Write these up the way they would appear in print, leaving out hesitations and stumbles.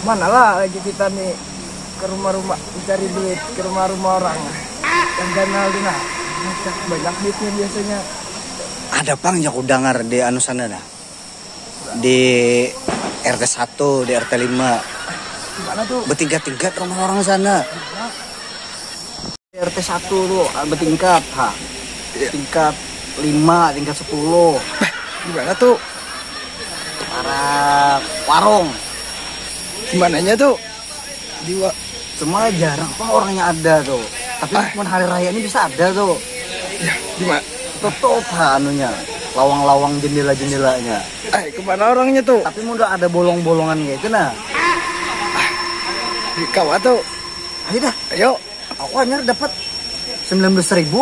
Mana lah lagi kita nih ke rumah-rumah mencari duit, ke rumah-rumah orang yang kenal dina. Banyak duitnya biasanya. Ada pang yang aku dengar di anu sana dah. Di RT 1, di RT 5. Gimana tuh? Bertingkat-tingkat rumah orang sana. Di RT 1 tuh bertingkat, tingkat 5, tingkat 10. Gimana tuh? Para warung. Gimananya tuh? Cuma jarang apa orangnya ada tuh. Tapi pun hari raya ini bisa ada tuh. Ya, gimana? Tutup anunya, lawang-lawang jendela-jendelanya. Kemana orangnya tuh? Tapi udah ada bolong-bolongan gitu nah. Di kau tuh. Ayo dah, Ayo. aku hanya dapat 19.000.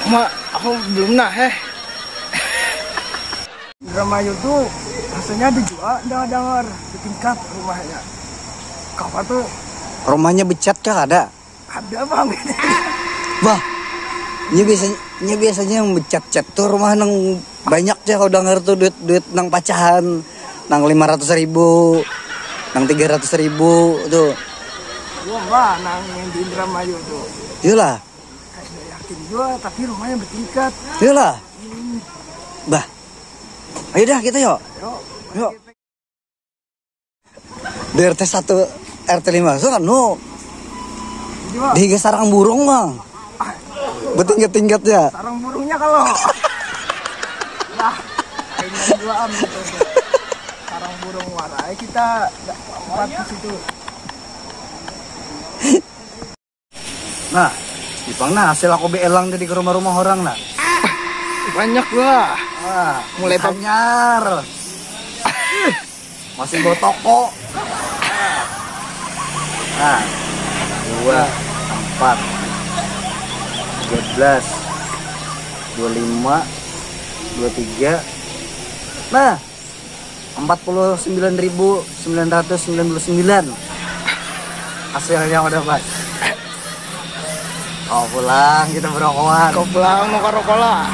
Mak, aku belum Drama itu rasanya dijual, dengar di tingkat rumahnya. Kau tuh Rumahnya becat kah ada? ada bang. Wah, biasanya yang becat-cat tuh rumah nang banyak ya kau denger tuh duit nang pacahan nang 500.000, nang 300.000 tuh. Wah, nang yang di Indramayu tuh. Iyalah. Kayak yakin juga, tapi rumahnya bertingkat. Iyalah. Bah. Ayo dah kita yuk. Yuk. Di RT 1 RT 5 so kan no. Di sarang burung bang. Bertingkat-tingkat ya. Sarang burungnya kalau. Nah, kayaknya jualan gitu. Sarang burung warai kita empat di situ. Nah, Ipang hasil aku beelang tadi ke rumah-rumah orang nah. Banyak lah. Wah, Mulai anyar. Masih bawa toko. Nah, 2, 4, 13, 25, 23. Nah, 49.999 hasilnya udah pas. Kau pulang kita berokokan. Kau pulang mau rokok lah.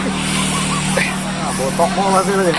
Nah, botok mau hasilnya.